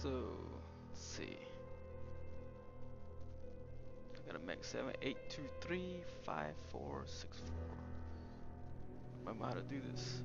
So let's see. I gotta make 7, 8, 2, 3, 5, 4, 6, 4. Remember how to do this.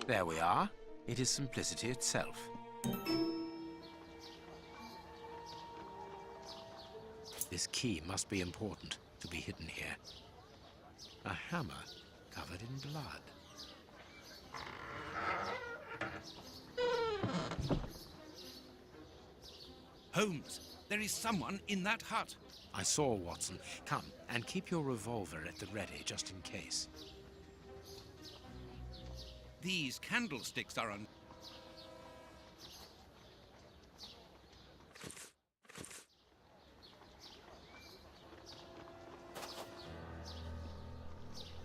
There we are. It is simplicity itself. This key must be important to be hidden here. A hammer covered in blood. Holmes, there is someone in that hut. I saw, Watson. Come, and keep your revolver at the ready, just in case. These candlesticks are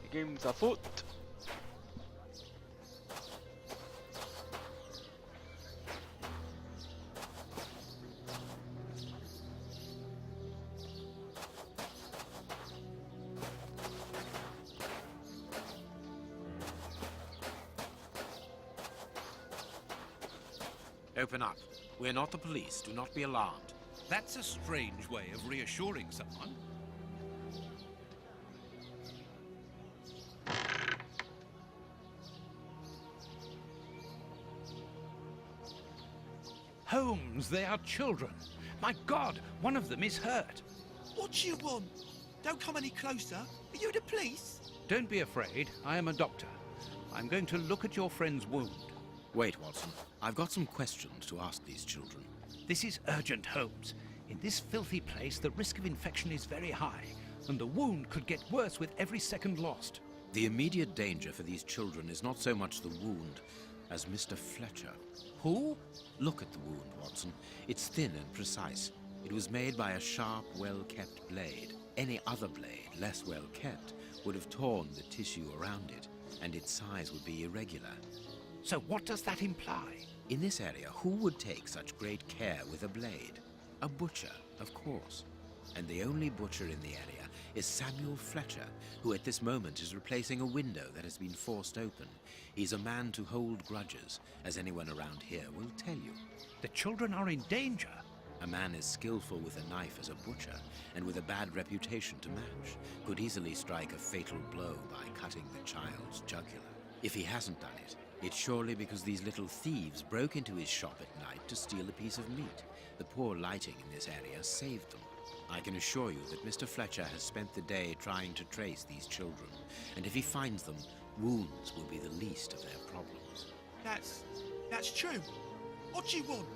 The game's afoot. Open up. We're not the police. Do not be alarmed. That's a strange way of reassuring someone. Holmes, they are children. My God, one of them is hurt. What do you want? Don't come any closer. Are you the police? Don't be afraid. I am a doctor. I'm going to look at your friend's wound. Wait, Watson. I've got some questions to ask these children. This is urgent, Holmes. In this filthy place, the risk of infection is very high, and the wound could get worse with every second lost. The immediate danger for these children is not so much the wound as Mr. Fletcher. Who? Look at the wound, Watson. It's thin and precise. It was made by a sharp, well-kept blade. Any other blade, less well-kept, would have torn the tissue around it, and its size would be irregular. So what does that imply? In this area, who would take such great care with a blade? A butcher, of course. And the only butcher in the area is Samuel Fletcher, who at this moment is replacing a window that has been forced open. He's a man to hold grudges, as anyone around here will tell you. The children are in danger. A man as skillful with a knife as a butcher, and with a bad reputation to match, could easily strike a fatal blow by cutting the child's jugular. If he hasn't done it, it's surely because these little thieves broke into his shop at night to steal a piece of meat. The poor lighting in this area saved them. I can assure you that Mr. Fletcher has spent the day trying to trace these children, and if he finds them, wounds will be the least of their problems. That's true. What do you want?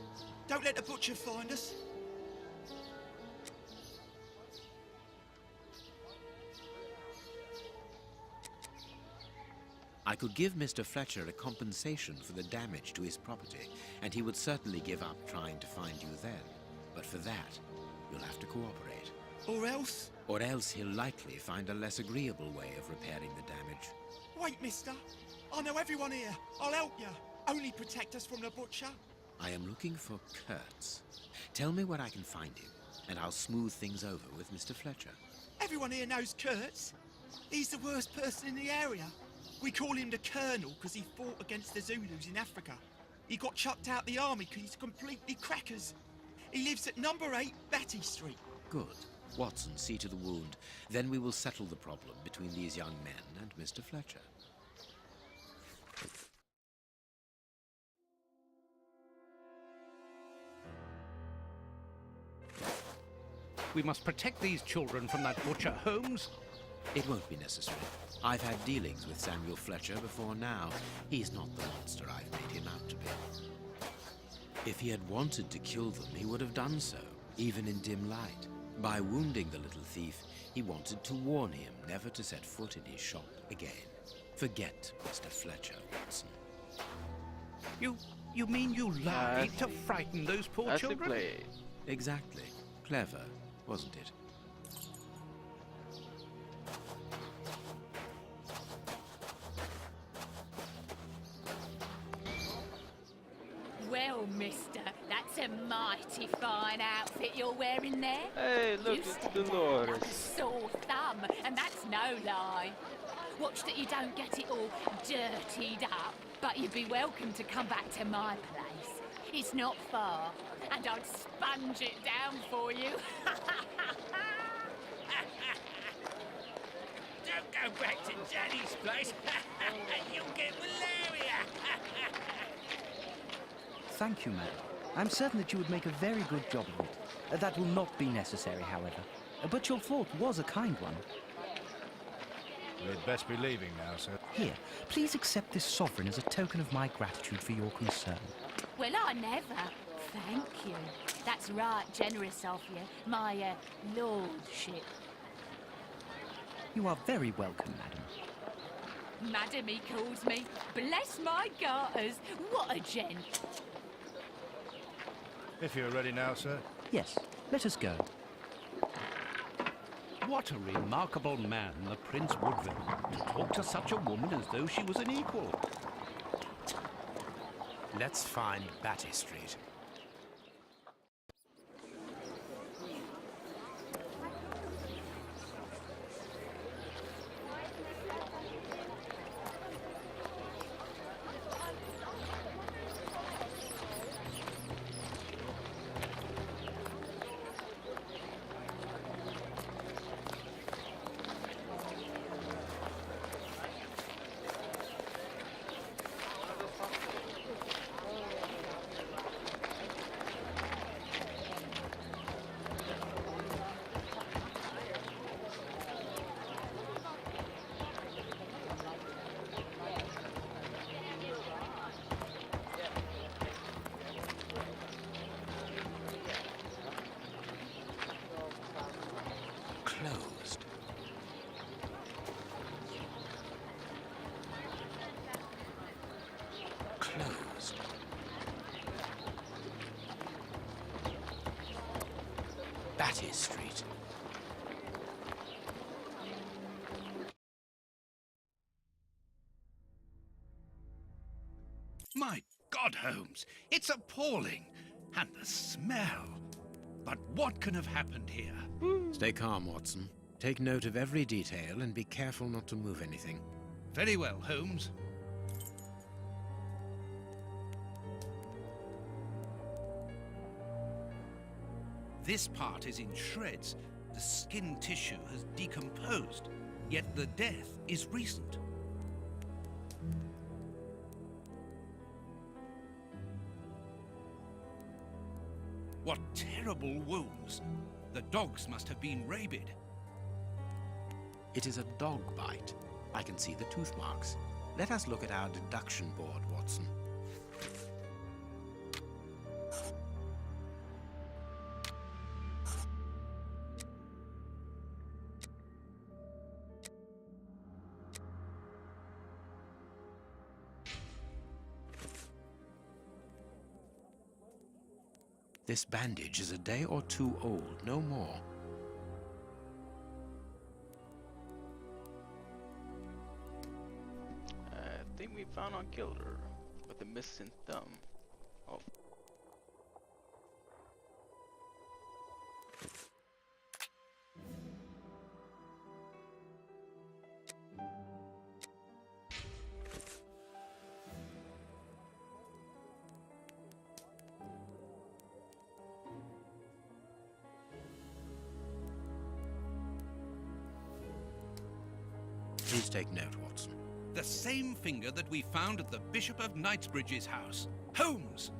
Don't let the butcher find us. I could give Mr. Fletcher a compensation for the damage to his property, and he would certainly give up trying to find you then. But for that, you'll have to cooperate. Or else? Or else he'll likely find a less agreeable way of repairing the damage. Wait, mister. I know everyone here. I'll help you. Only protect us from the butcher. I am looking for Kurtz. Tell me where I can find him, and I'll smooth things over with Mr. Fletcher. Everyone here knows Kurtz. He's the worst person in the area. We call him the Colonel because he fought against the Zulus in Africa. He got chucked out the army because he's completely crackers. He lives at number 8 Betty Street. Good. Watson, see to the wound. Then we will settle the problem between these young men and Mr. Fletcher. We must protect these children from that butcher, Holmes. It won't be necessary. I've had dealings with Samuel Fletcher before now. He's not the monster I've made him out to be. If he had wanted to kill them, he would have done so, even in dim light. By wounding the little thief, he wanted to warn him never to set foot in his shop again. Forget Mr. Fletcher, Watson. You mean you lied to frighten those poor children? Play. Exactly. Clever, wasn't it? Well, mister, that's a mighty fine outfit you're wearing there. Hey, look, You it's stand out Dolores. like a sore thumb, and that's no lie. Watch that you don't get it all dirtied up, but you'd be welcome to come back to my place. It's not far, and I'd sponge it down for you. don't go back to Daddy's place. You'll get malaria. Thank you, madam. I'm certain that you would make a very good job of it. That will not be necessary, however. But your thought was a kind one. We'd best be leaving now, sir. Here, please accept this sovereign as a token of my gratitude for your concern. Well, I never. Thank you. That's right, generous of you, my lordship. You are very welcome, madam. Madam, he calls me. Bless my garters. What a gent. If you're ready now, sir. Yes, let us go. What a remarkable man, the Prince Woodville, to talk to such a woman as though she was an equal. Let's find Batty Street. Closed. Closed. Batty Street. My God, Holmes, it's appalling. And the smell. But what can have happened here? Stay calm, Watson. Take note of every detail and be careful not to move anything. Very well, Holmes. This part is in shreds. The skin tissue has decomposed, yet the death is recent. What terrible wounds! The dogs must have been rabid. It is a dog bite. I can see the tooth marks. Let us look at our deduction board, Watson. This bandage is a day or two old, no more. I think we found our killer with a missing thumb. Oh. Please take note, Watson. The same finger that we found at the Bishop of Knightsbridge's house. Holmes!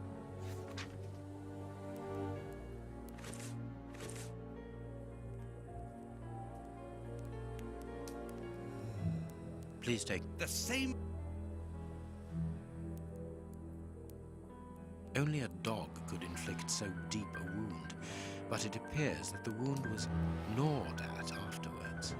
Please take... The same... Only a dog could inflict so deep a wound, but it appears that the wound was gnawed at afterwards.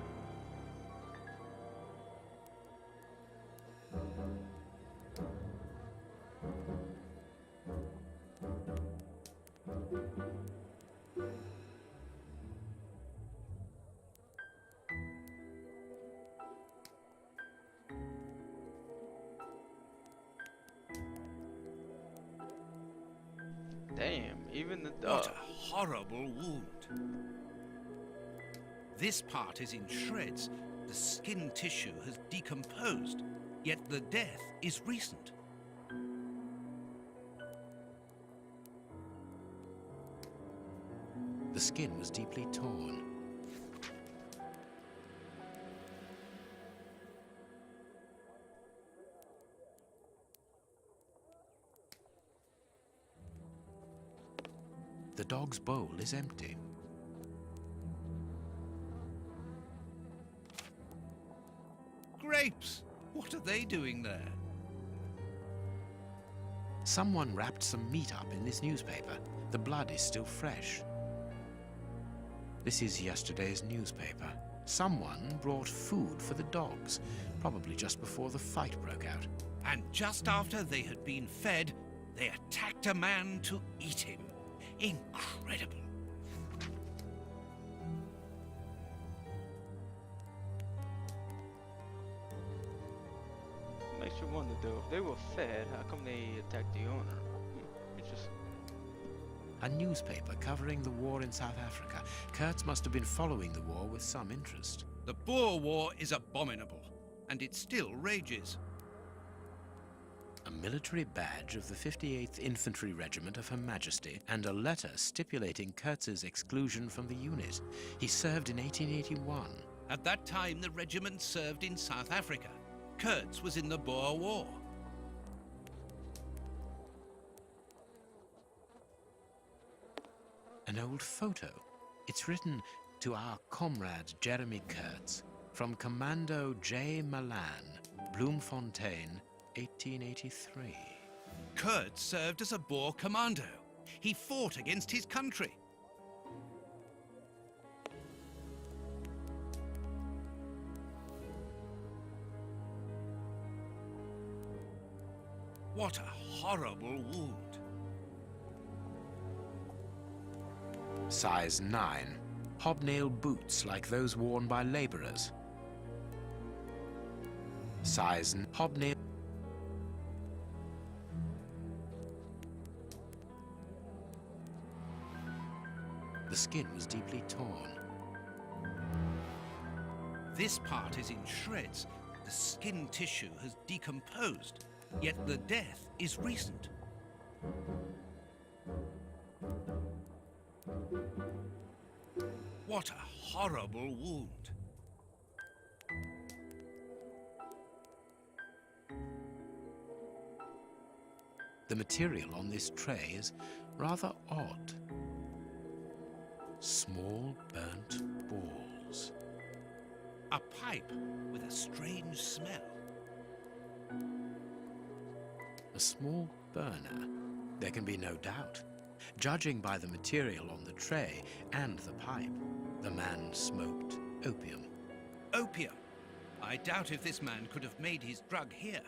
Damn, even the What dog. a horrible wound. This part is in shreds. The skin tissue has decomposed, yet the death is recent. The skin was deeply torn. The dog's bowl is empty. Grapes! What are they doing there? Someone wrapped some meat up in this newspaper. The blood is still fresh. This is yesterday's newspaper. Someone brought food for the dogs, probably just before the fight broke out. And just after they had been fed, they attacked a man to eat him. Incredible. Makes you wonder though, if they were fed, how come they attacked the owner? Interesting. A newspaper covering the war in South Africa. Kurtz must have been following the war with some interest. The Boer War is abominable, and it still rages. A military badge of the 58th Infantry Regiment of Her Majesty, and a letter stipulating Kurtz's exclusion from the unit. He served in 1881. At that time, the regiment served in South Africa. Kurtz was in the Boer War. An old photo. It's written to our comrade Jeremy Kurtz from Commando J. Malan, Bloemfontein, 1883. Kurtz served as a Boer commando. He fought against his country. What a horrible wound. Size 9. Hobnail boots like those worn by laborers. Size hobnail. The skin was deeply torn. This part is in shreds. The skin tissue has decomposed, yet the death is recent. What a horrible wound. The material on this tray is rather odd. Small burnt balls. A pipe with a strange smell. A small burner. There can be no doubt. Judging by the material on the tray and the pipe, the man smoked opium. Opium. I doubt if this man could have made his drug here.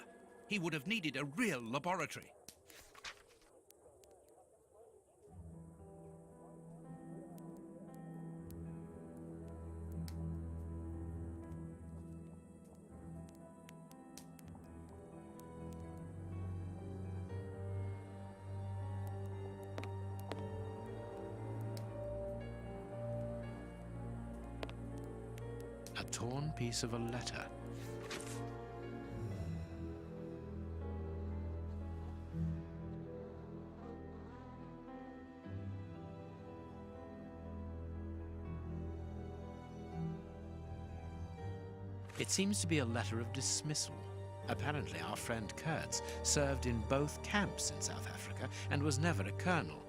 He would have needed a real laboratory. A torn piece of a letter. It seems to be a letter of dismissal. Apparently our friend Kurtz served in both camps in South Africa and was never a colonel,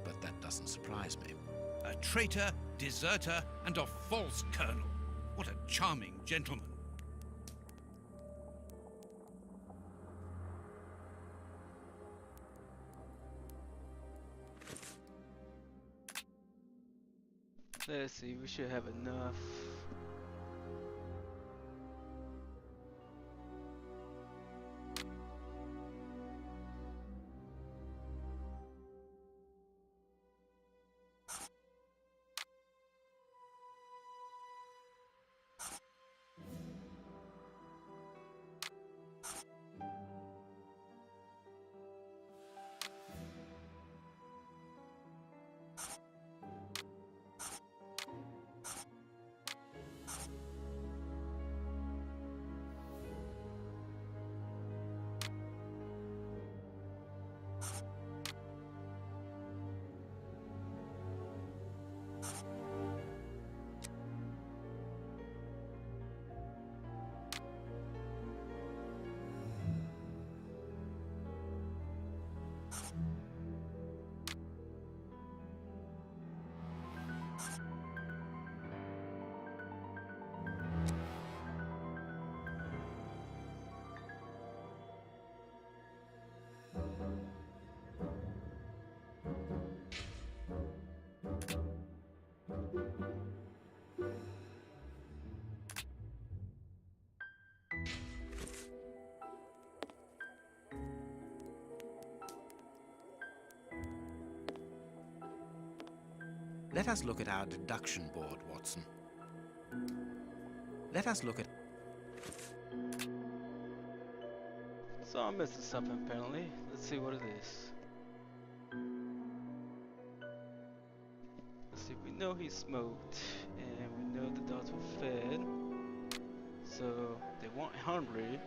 but that doesn't surprise me. A traitor, deserter, and a false colonel. What a charming gentleman. Let's see, we should have enough. Let us look at our deduction board, Watson. Let us look at... So I'm missing something apparently. Let's see what it is. Let's see, we know he smoked, and we know the dogs were fed. So they weren't hungry.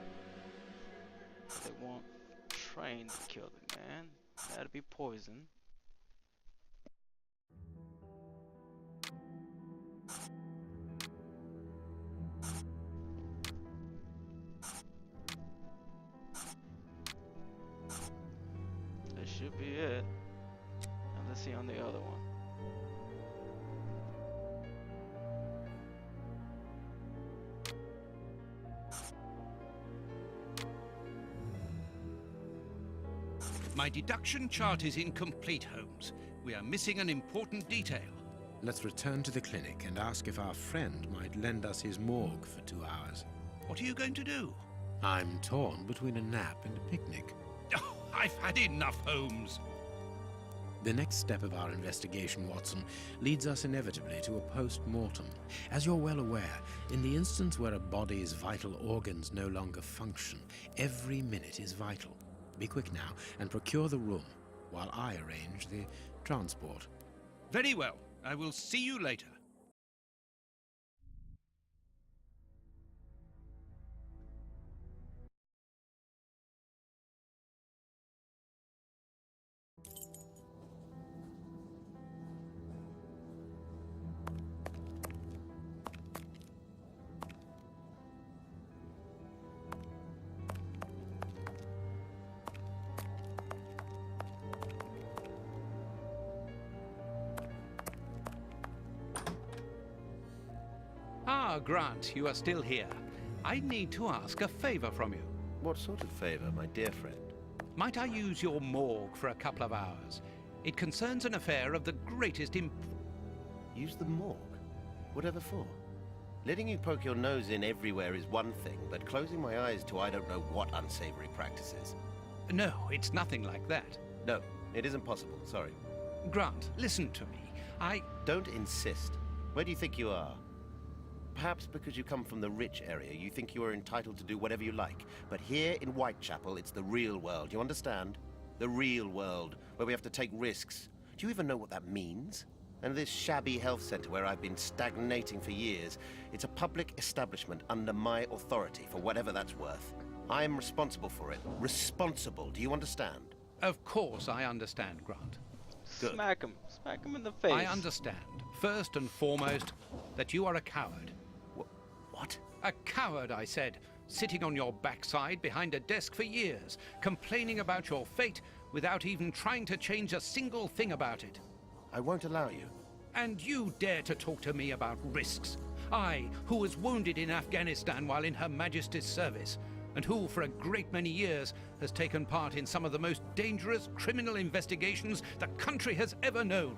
They weren't trained to kill the man. That'd be poison. That should be it. Now let's see on the other one. My deduction chart is incomplete, Holmes. We are missing an important detail. Let's return to the clinic and ask if our friend might lend us his morgue for 2 hours. What are you going to do? I'm torn between a nap and a picnic. Oh, I've had enough, Holmes. The next step of our investigation, Watson, leads us inevitably to a post-mortem. As you're well aware, in the instance where a body's vital organs no longer function, every minute is vital. Be quick now and procure the room while I arrange the transport. Very well. I will see you later. Ah, Grant, you are still here. I need to ask a favor from you. What sort of favor, my dear friend? Might I use your morgue for a couple of hours? It concerns an affair of the greatest Use the morgue? Whatever for? Letting you poke your nose in everywhere is one thing, but closing my eyes to I don't know what unsavory practices. No, it's nothing like that. No, it isn't possible, sorry. Grant, listen to me. Don't insist. Where do you think you are? Perhaps because you come from the rich area, you think you are entitled to do whatever you like. But here in Whitechapel, it's the real world, you understand? The real world, where we have to take risks. Do you even know what that means? And this shabby health center where I've been stagnating for years, it's a public establishment under my authority, for whatever that's worth. I am responsible for it. Responsible, do you understand? Of course I understand, Grant. Good. Smack him in the face. I understand, first and foremost, that you are a coward. What? A coward, I said, sitting on your backside behind a desk for years, complaining about your fate without even trying to change a single thing about it. I won't allow you. And you dare to talk to me about risks? I, who was wounded in Afghanistan while in Her Majesty's service, and who, for a great many years, has taken part in some of the most dangerous criminal investigations the country has ever known.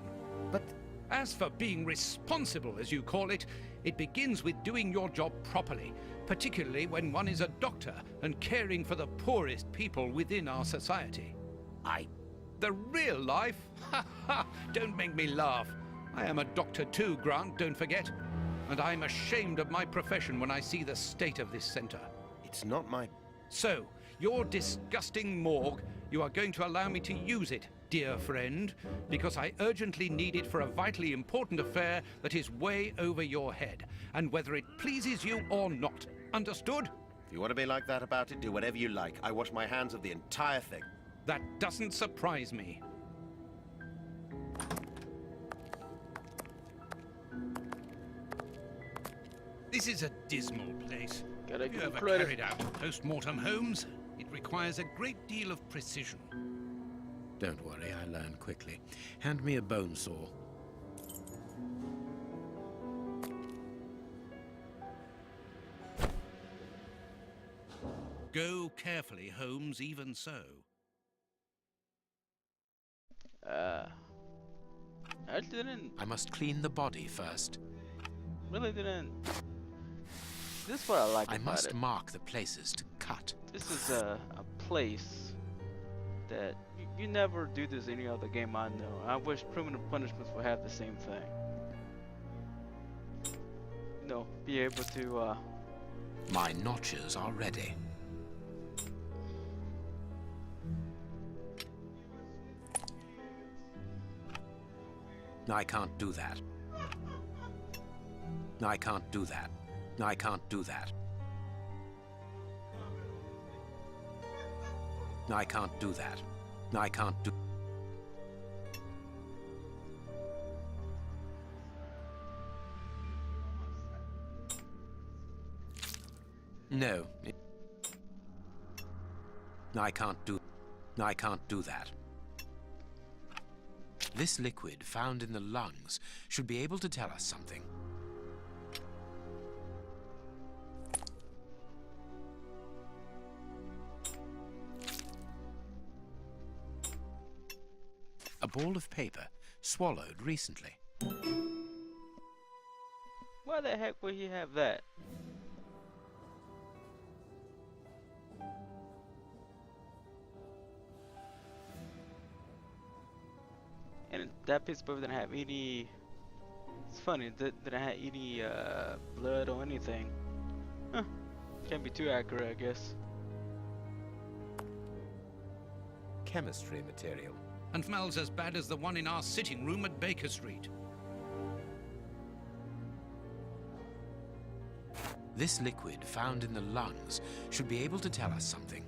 But as for being responsible, as you call it, it begins with doing your job properly, particularly when one is a doctor and caring for the poorest people within our society. The real life? Ha ha! Don't make me laugh. I am a doctor too, Grant, don't forget. And I'm ashamed of my profession when I see the state of this center. it's not my... So, your disgusting morgue, you are going to allow me to use it, dear friend, because I urgently need it for a vitally important affair that is way over your head, and whether it pleases you or not. Understood? If you want to be like that about it, do whatever you like. I wash my hands of the entire thing. That doesn't surprise me. This is a dismal place. Gotta Have you give ever credit. carried out post-mortem, Holmes? It requires a great deal of precision. Don't worry, I learn quickly. Hand me a bone saw. Go carefully, Holmes, even so. I didn't, I must clean the body first. really didn't. This is what I like I about must it. mark the places to cut. This is a place that you never do this any other game I know. I wish Primitive Punishments would have the same thing. You know, be able to, My notches are ready. I can't do that. I can't do that. I can't do that. I can't do that. I can't do... No. I can't do... I can't do that. This liquid found in the lungs should be able to tell us something. A ball of paper swallowed recently. why the heck would he have that? And that piece of paper didn't have any. It's funny, didn't have any blood or anything. Huh. Can't be too accurate, I guess. Chemistry material. And smells as bad as the one in our sitting room at Baker Street. This liquid found in the lungs should be able to tell us something.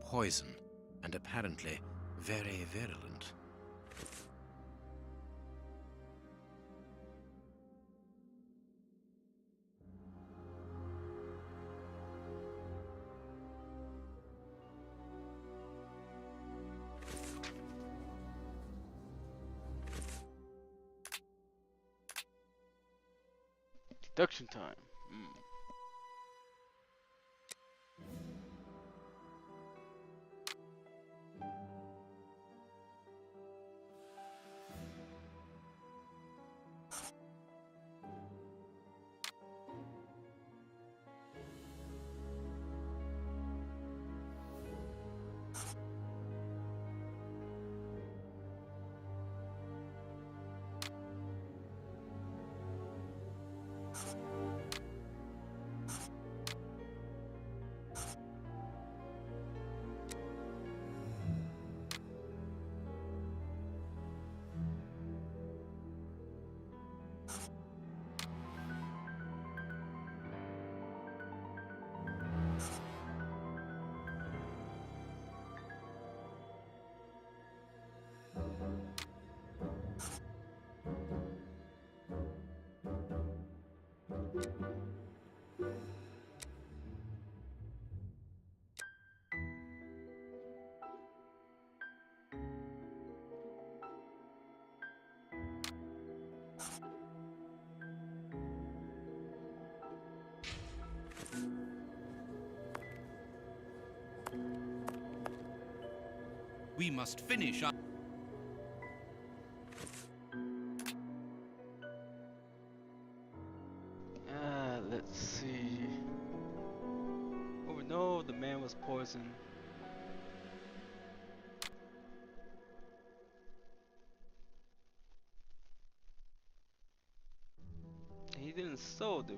Poison, and apparently very virulent. Deduction time. We must finish our... Let's see. Oh, we know the man was poisoned. He didn't show the.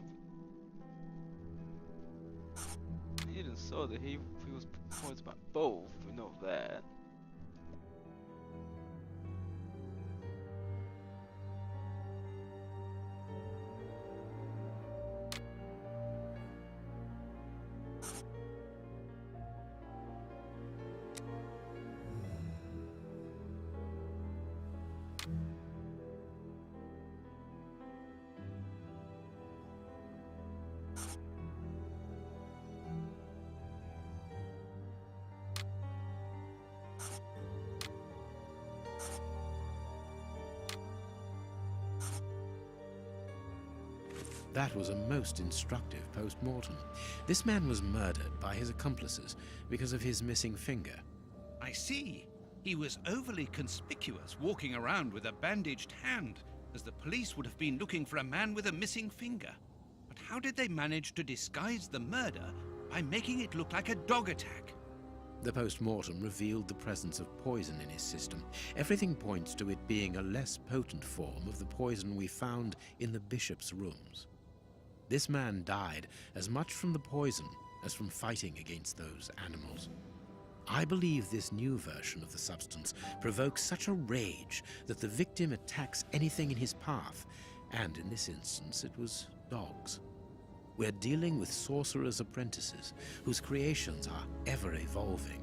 He didn't show that he was poisoned by both. We know that. That was a most instructive post-mortem. This man was murdered by his accomplices because of his missing finger. I see. He was overly conspicuous, walking around with a bandaged hand, as the police would have been looking for a man with a missing finger. But how did they manage to disguise the murder by making it look like a dog attack? The post-mortem revealed the presence of poison in his system. Everything points to it being a less potent form of the poison we found in the bishop's rooms. This man died as much from the poison as from fighting against those animals. I believe this new version of the substance provokes such a rage that the victim attacks anything in his path, and in this instance it was dogs. We're dealing with sorcerers' apprentices whose creations are ever evolving.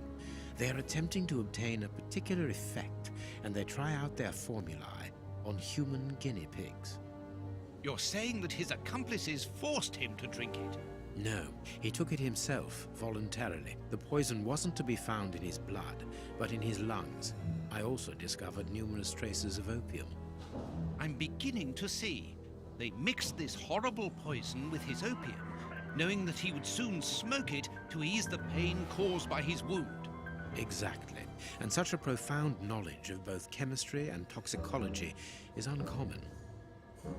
They are attempting to obtain a particular effect, and they try out their formulae on human guinea pigs. You're saying that his accomplices forced him to drink it? No, he took it himself, voluntarily. The poison wasn't to be found in his blood, but in his lungs. I also discovered numerous traces of opium. I'm beginning to see. They mixed this horrible poison with his opium, knowing that he would soon smoke it to ease the pain caused by his wound. Exactly. And such a profound knowledge of both chemistry and toxicology is uncommon.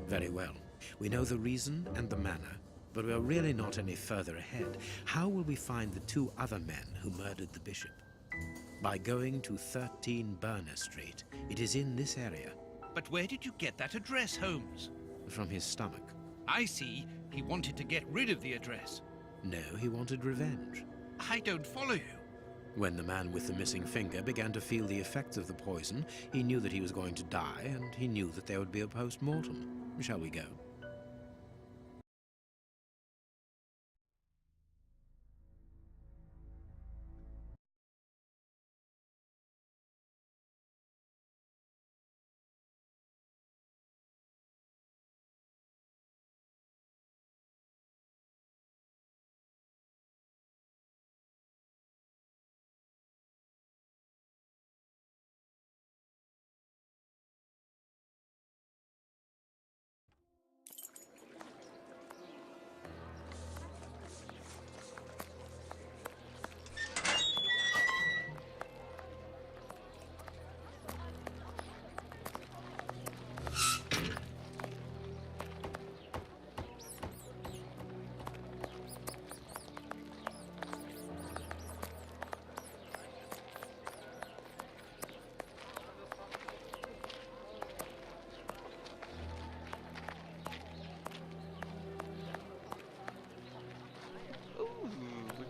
Very well. We know the reason and the manner, but we are really not any further ahead. How will we find the two other men who murdered the bishop? By going to 13 Burner Street. It is in this area. But where did you get that address, Holmes? From his stomach. I see. He wanted to get rid of the address. No, he wanted revenge. I don't follow you. When the man with the missing finger began to feel the effects of the poison, he knew that he was going to die, and he knew that there would be a post-mortem. Shall we go?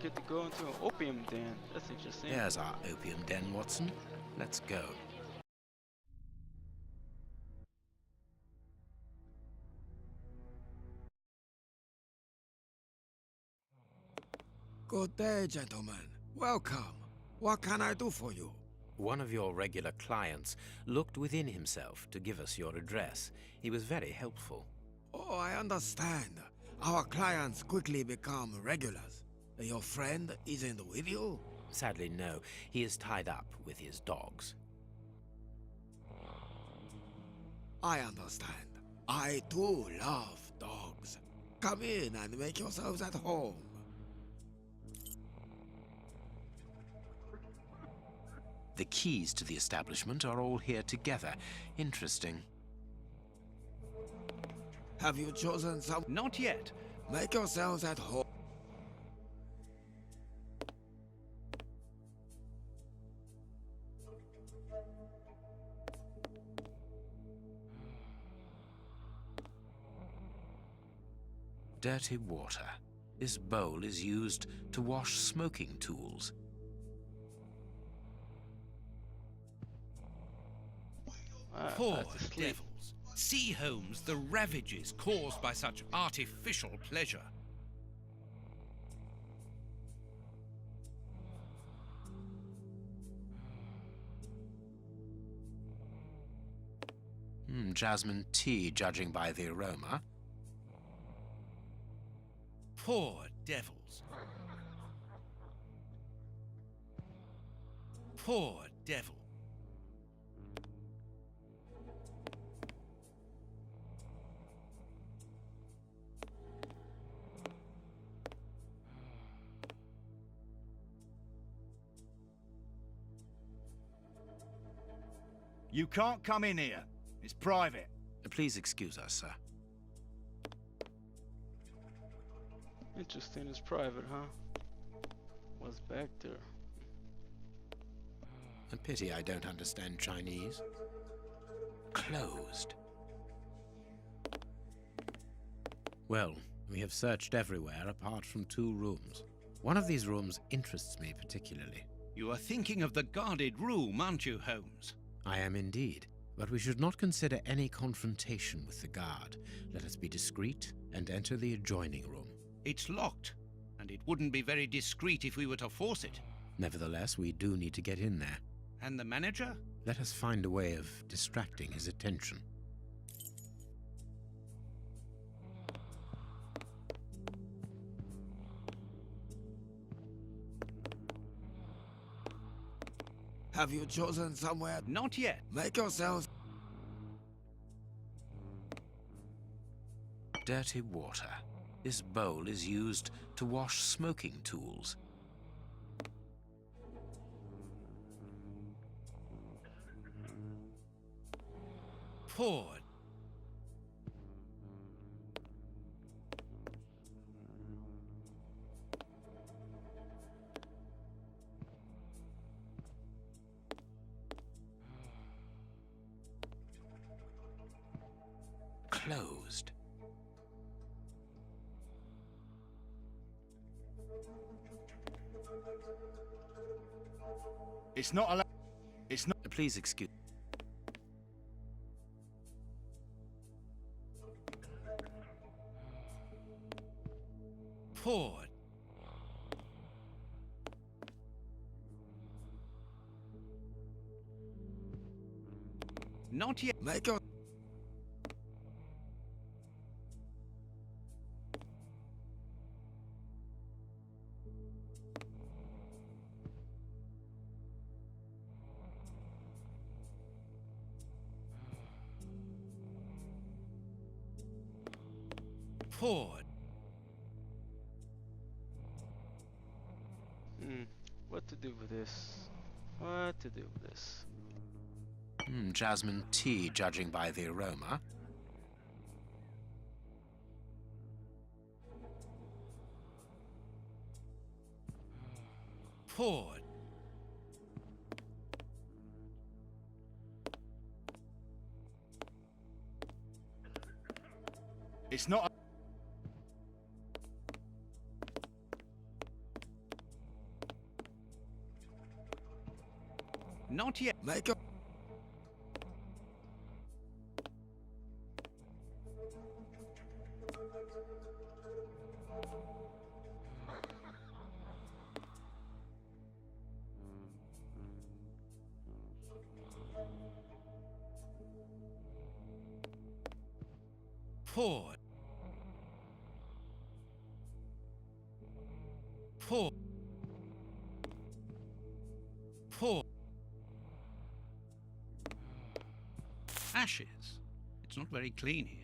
Get to go into an opium den. That's interesting. There's our opium den, Watson. Let's go. Good day, gentlemen. Welcome. What can I do for you? One of your regular clients looked within himself to give us your address. He was very helpful. Oh, I understand. Our clients quickly become regulars. Your friend isn't with you? Sadly, no. He is tied up with his dogs. I understand. I too love dogs. Come in and make yourselves at home. The keys to the establishment are all here together. Interesting. Have you chosen some? Not yet. Make yourselves at home. Dirty water. This bowl is used to wash smoking tools. Poor Fast asleep. devils. See, Holmes, the ravages caused by such artificial pleasure. Jasmine tea, judging by the aroma. Poor devils. Poor devil. You can't come in here. It's private. Please excuse us, sir. Interesting, it's private, huh? What's back there? A pity I don't understand Chinese. Closed. Well, we have searched everywhere apart from 2 rooms. One of these rooms interests me particularly. You are thinking of the guarded room, aren't you, Holmes? I am indeed, but we should not consider any confrontation with the guard. Let us be discreet and enter the adjoining room. It's locked, and it wouldn't be very discreet if we were to force it. Nevertheless, we do need to get in there. And the manager? Let us find a way of distracting his attention. Have you chosen somewhere? Not yet. Make yourselves. Dirty water. This bowl is used to wash smoking tools. Poor. Closed. It's not allowed. It's not. Please excuse. Poor. Not yet. Make your. Poor. What to do with this? What to do with this? Jasmine tea, judging by the aroma. Poor. It's not. Not yet. Make your. Poor. Poor. Poor. Ashes. It's not very clean here.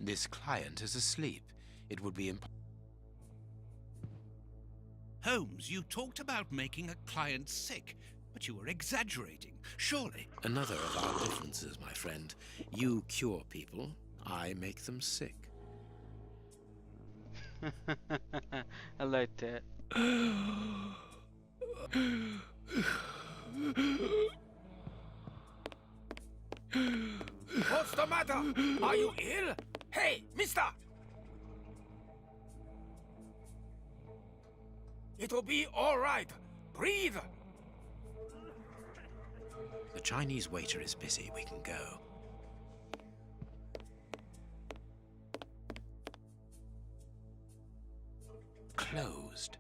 This client is asleep. It would be impossible. Holmes, you talked about making a client sick, but you were exaggerating, surely. Another of our differences, my friend. You cure people, I make them sick. I like that. What's the matter? Are you ill? Hey, mister! It'll be all right. Breathe. The Chinese waiter is busy. We can go. Closed.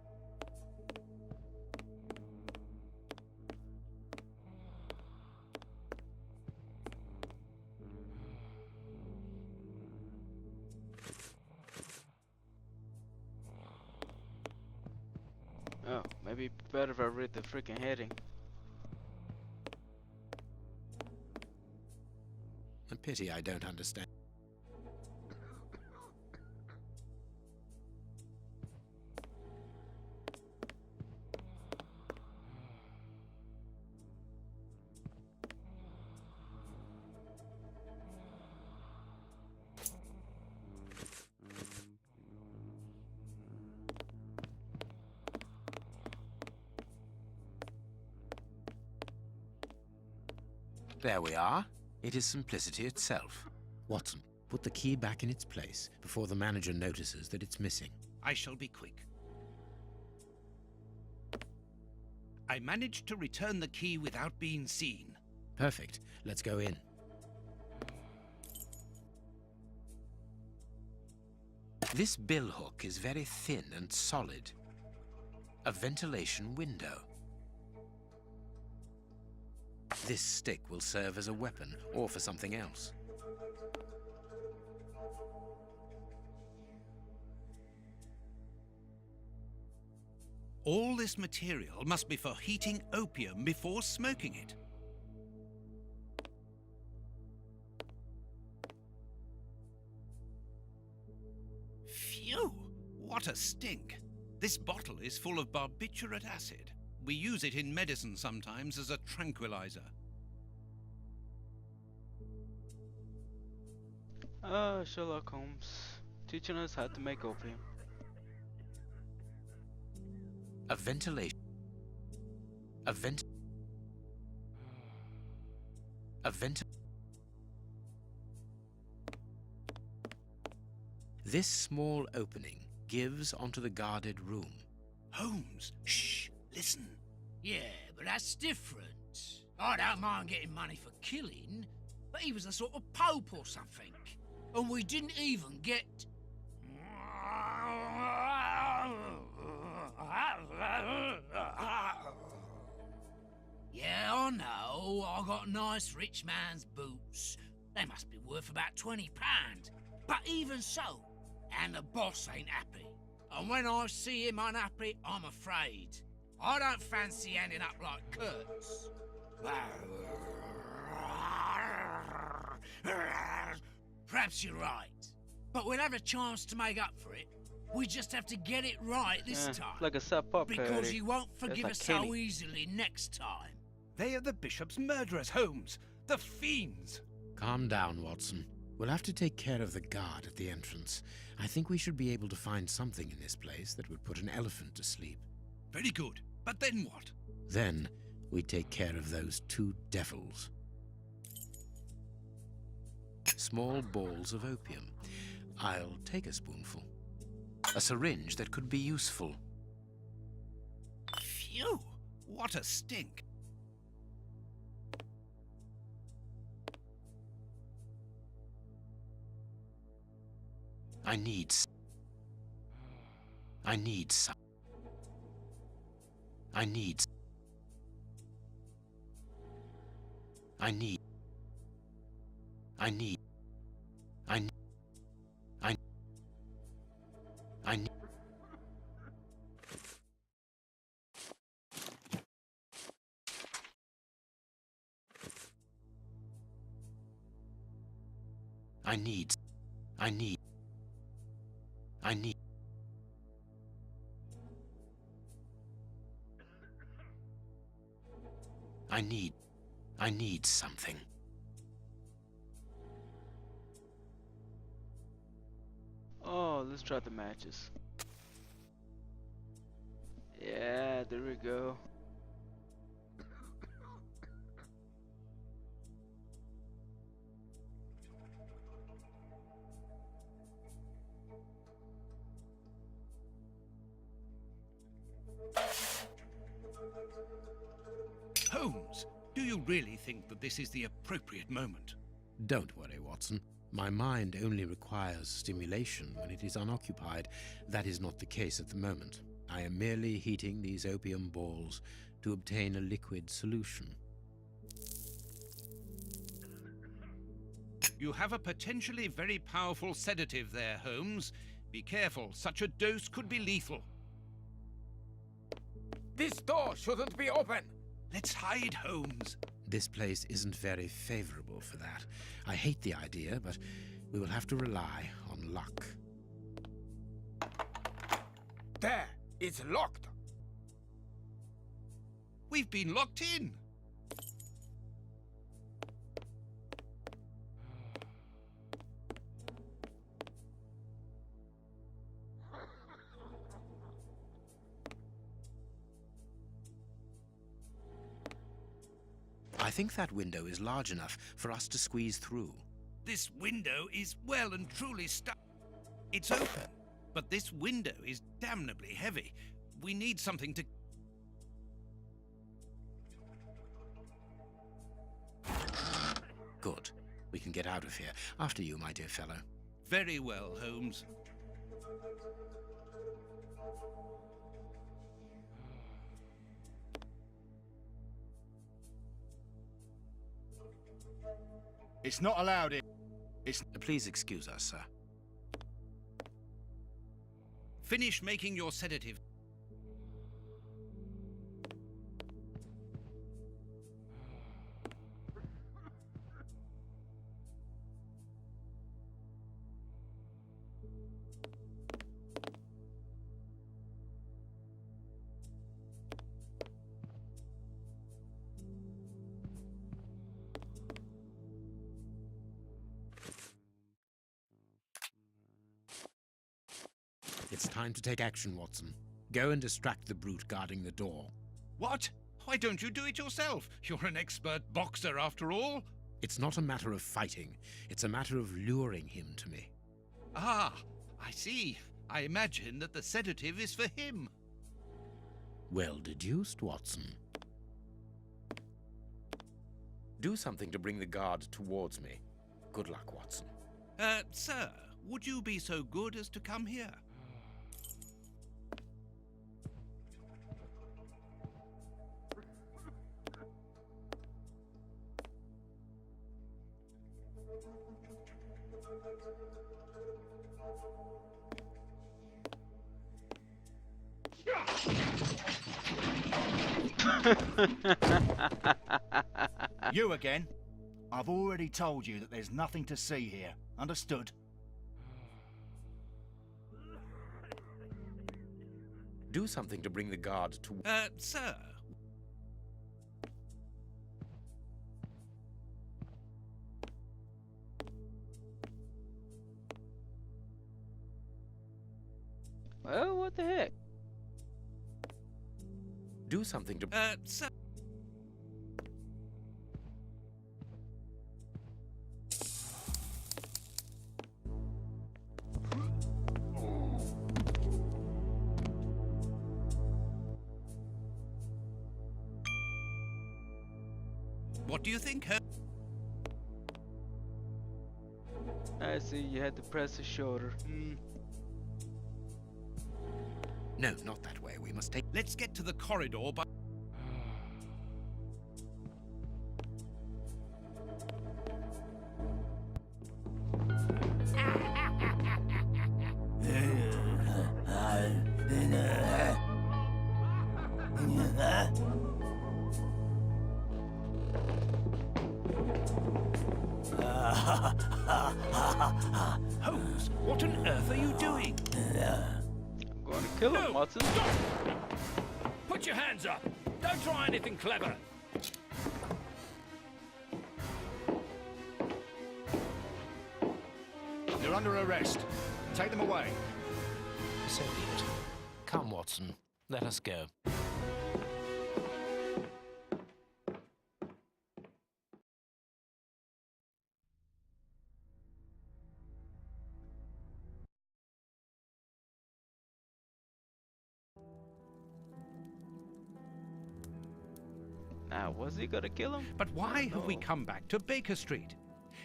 Oh, maybe better if I read the freaking heading. A pity I don't understand. There we are. It is simplicity itself. Watson, put the key back in its place before the manager notices that it's missing. I shall be quick. I managed to return the key without being seen. Perfect. Let's go in. This billhook is very thin and solid. A ventilation window. This stick will serve as a weapon or for something else. All this material must be for heating opium before smoking it. Phew! What a stink! This bottle is full of barbiturate acid. We use it in medicine sometimes as a tranquilizer. Sherlock Holmes, teaching us how to make opium. A ventilation. A vent. This small opening gives onto the guarded room. Holmes, shh, listen. Yeah, but that's different. I don't mind getting money for killing, but he was a sort of pope or something. And we didn't even get... Yeah, I know. I got nice rich man's boots. They must be worth about £20. But even so, and the boss ain't happy. And when I see him unhappy, I'm afraid. I don't fancy ending up like Kurtz. Perhaps you're right. But we'll have a chance to make up for it. We just have to get it right this time. Like a South Park because parody. he won't forgive like us Kenny. so easily next time. They are the bishop's murderers, Holmes. The fiends. Calm down, Watson. We'll have to take care of the guard at the entrance. I think we should be able to find something in this place that would put an elephant to sleep. Very good. But then what? Then we take care of those two devils. Small balls of opium. I'll take a spoonful. A syringe that could be useful. Phew! What a stink. I need some. I need some. I need. I need. I need. I need. I need. I need. I need... I need something. Oh, let's try the matches. Yeah, there we go. Holmes, do you really think that this is the appropriate moment? Don't worry, Watson. My mind only requires stimulation when it is unoccupied. That is not the case at the moment. I am merely heating these opium balls to obtain a liquid solution. You have a potentially very powerful sedative there, Holmes. Be careful, such a dose could be lethal. This door shouldn't be open. Let's hide, Holmes. This place isn't very favorable for that. I hate the idea, but we will have to rely on luck. There, it's locked. We've been locked in. I think that window is large enough for us to squeeze through. This window is well and truly stuck. It's open, but this window is damnably heavy. We need something to... Good. We can get out of here. After you, my dear fellow. Very well, Holmes. It's not allowed here. Please excuse us, sir. Finish making your sedative. It's time to take action, Watson. Go and distract the brute guarding the door. What? Why don't you do it yourself? You're an expert boxer, after all. It's not a matter of fighting. It's a matter of luring him to me. Ah, I see. I imagine that the sedative is for him. Well deduced, Watson. Do something to bring the guard towards me. Good luck, Watson. Sir, would you be so good as to come here? You again? I've already told you that there's nothing to see here. Understood? Do something to bring the guard to... Sir. Well, what the heck? Do something to... Sir. What do you think, I see, you had to press his shoulder. No, not that way. We must take... Let's get to the corridor by... Holmes, what on earth are you doing? I'm going to kill him, Watson. Stop! Put your hands up. Don't try anything clever. You're under arrest. Take them away. So be it. Come, Watson. Let us go. Now, was he gonna kill him? But why have we No. come back to Baker Street?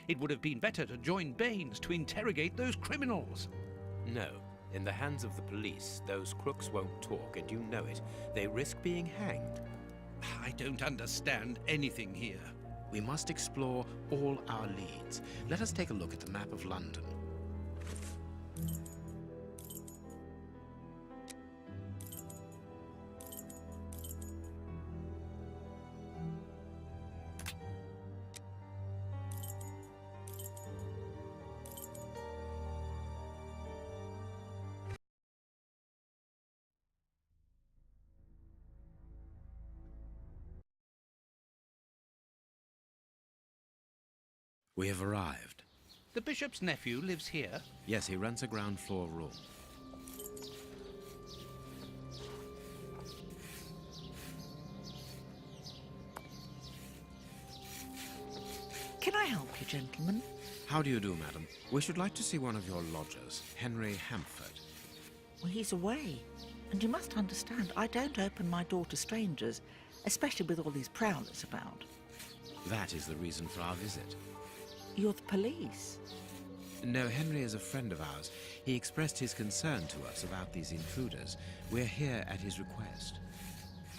It would have been better to join Baines to interrogate those criminals. No. In the hands of the police, those crooks won't talk, and you know it. They risk being hanged. I don't understand anything here. We must explore all our leads. Let us take a look at the map of London. We have arrived. The bishop's nephew lives here. Yes, he rents a ground floor room. Can I help you, gentlemen? How do you do, madam? We should like to see one of your lodgers, Henry Hampford. Well, he's away. And you must understand, I don't open my door to strangers, especially with all these prowlers about. That is the reason for our visit. You're the police. No, Henry is a friend of ours. He expressed his concern to us about these intruders. We're here at his request.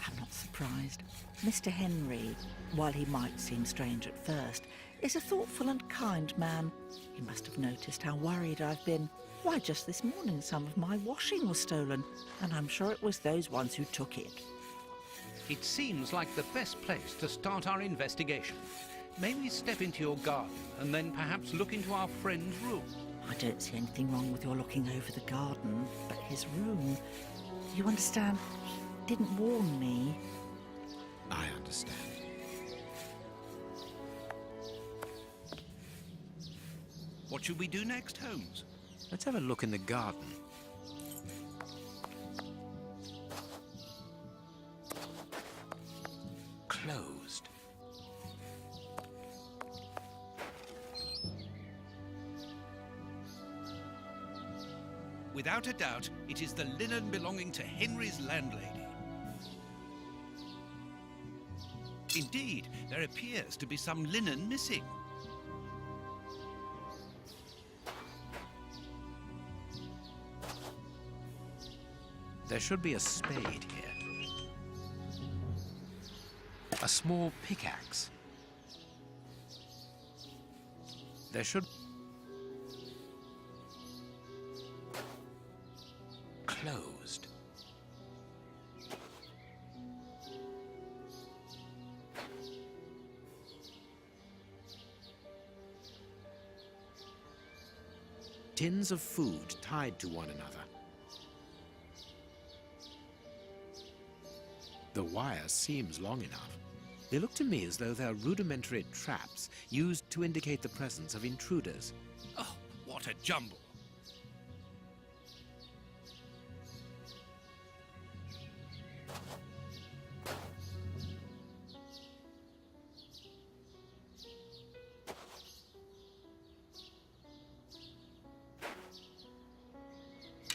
I'm not surprised. Mr. Henry, while he might seem strange at first, is a thoughtful and kind man. He must have noticed how worried I've been. Why, just this morning some of my washing was stolen, and I'm sure it was those ones who took it. It seems like the best place to start our investigation. May we step into your garden and then perhaps look into our friend's room? I don't see anything wrong with your looking over the garden, but his room... You understand, he didn't warn me. I understand. What should we do next, Holmes? Let's have a look in the garden. Closed. Without a doubt, it is the linen belonging to Henry's landlady. Indeed, there appears to be some linen missing. There should be a spade here. A small pickaxe. There should... Closed. Tins of food tied to one another. The wire seems long enough. They look to me as though they're rudimentary traps used to indicate the presence of intruders. Oh, what a jumble!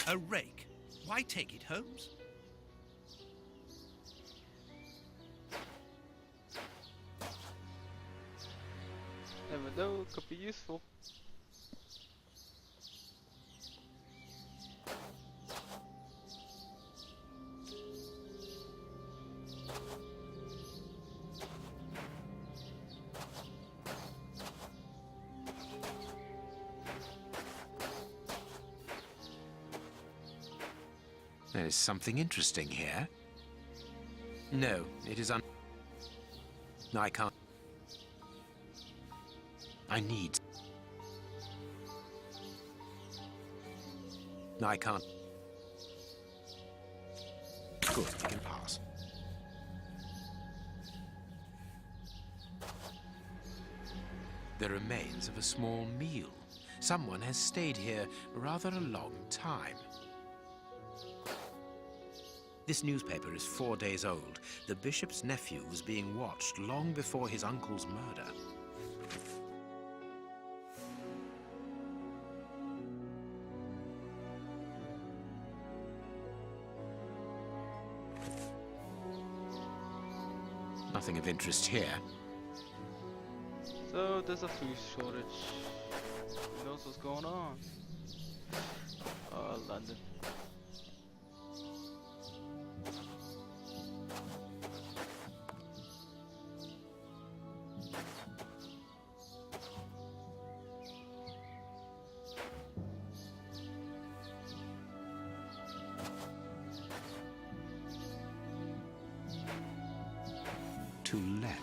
A rake. Why take it, Holmes? Never know, could be useful. There is something interesting here. No, it is I can't. I need... I can't. Good, you can pass. The remains of a small meal. Someone has stayed here rather a long time. This newspaper is 4 days old. The bishop's nephew was being watched long before his uncle's murder. Nothing of interest here. So there's a food shortage. Who knows what's going on? London. To let.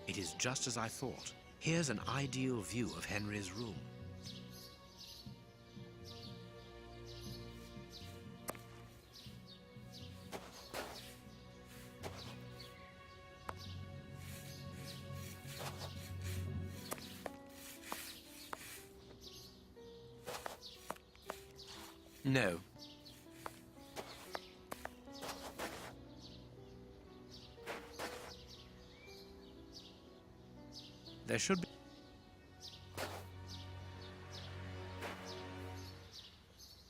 It is just as I thought. Here's an ideal view of Henry's room. No. There should be.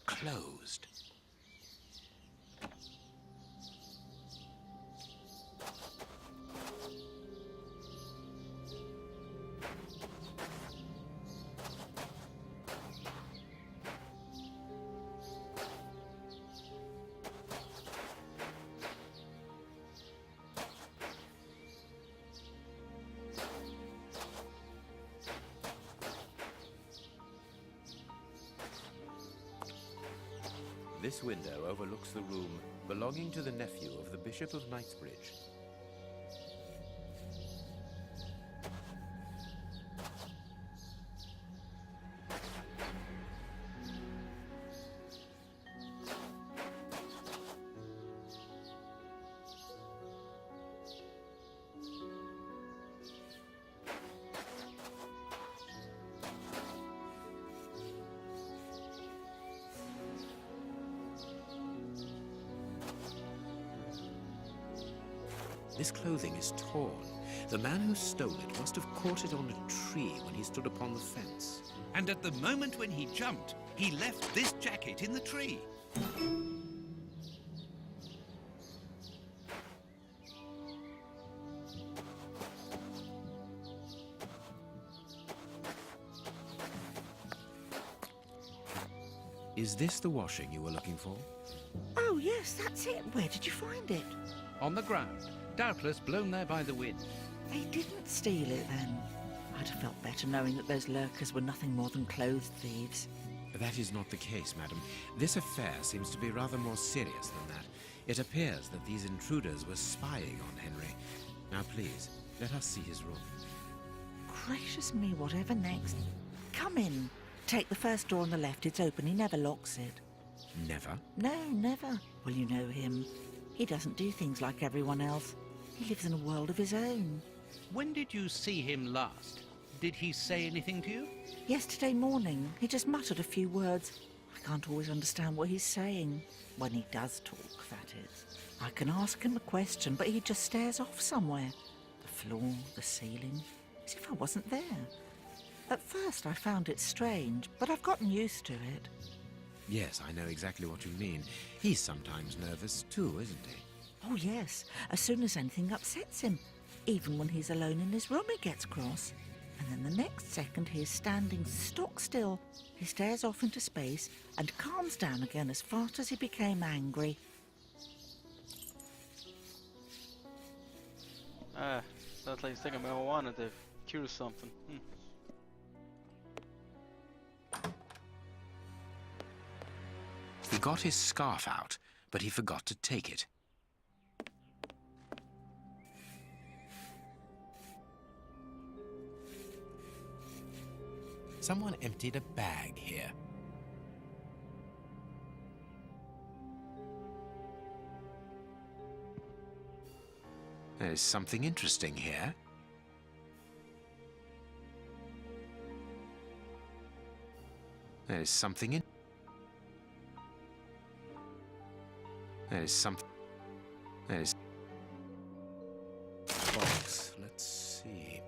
Closed. This window overlooks the room belonging to the nephew of the Bishop of Knightsbridge. This clothing is torn. The man who stole it must have caught it on a tree when he stood upon the fence. And at the moment when he jumped, he left this jacket in the tree. Is this the washing you were looking for? Oh, yes, that's it. Where did you find it? On the ground, doubtless blown there by the wind. They didn't steal it then. I'd have felt better knowing that those lurkers were nothing more than clothes thieves. That is not the case, madam. This affair seems to be rather more serious than that. It appears that these intruders were spying on Henry. Now, please, let us see his room. Gracious me, whatever next? Come in. Take the first door on the left. It's open. He never locks it. Never? No, never. Well, you know him. He doesn't do things like everyone else. He lives in a world of his own. When did you see him last? Did he say anything to you? Yesterday morning, he just muttered a few words. I can't always understand what he's saying. When he does talk, that is. I can ask him a question, but he just stares off somewhere. The floor, the ceiling, as if I wasn't there. At first I found it strange, but I've gotten used to it. Yes, I know exactly what you mean. He's sometimes nervous too, isn't he? Oh, yes. As soon as anything upsets him. Even when he's alone in his room, he gets cross. And then the next second, he is standing stock still. He stares off into space and calms down again as fast as he became angry. Ah, sounds like he's taking marijuana to cure something. He got his scarf out, but he forgot to take it. Someone emptied a bag here. There's something interesting here. There's something in... There's something... There's... Box. Let's see.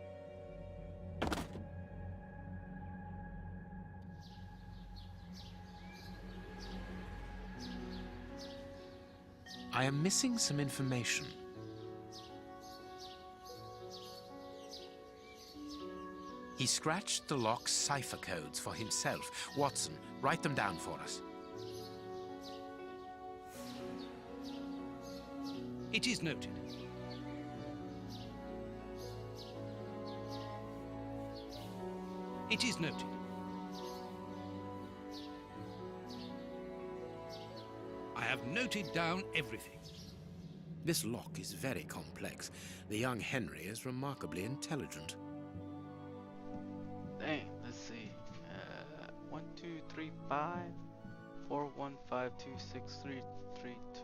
I am missing some information. He scratched the lock's cipher codes for himself. Watson, write them down for us. It is noted. It is noted. I have noted down everything. This lock is very complex. The young Henry is remarkably intelligent. Dang, let's see. 1, 2, 3, 5, 4, 1, 5, 2, 6, 3, 3, 2.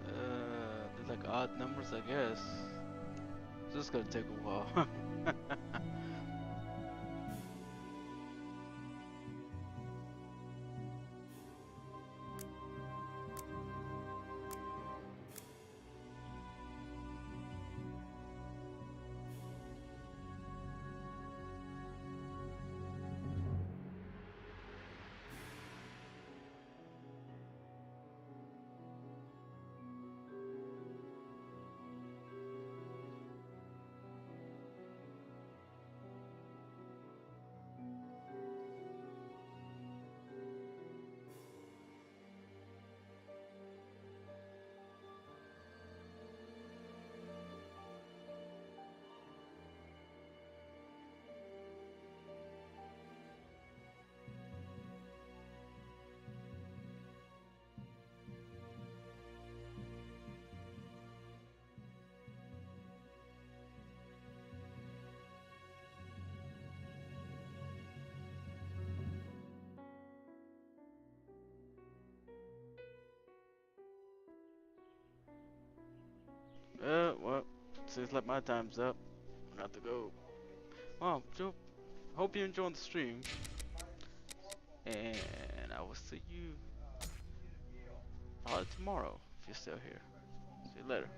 They're like odd numbers, I guess. This is gonna take a while. Well, seems like my time's up. I got to go. Well, Joe, hope you're enjoying the stream. And I will see you tomorrow if you're still here. See you later.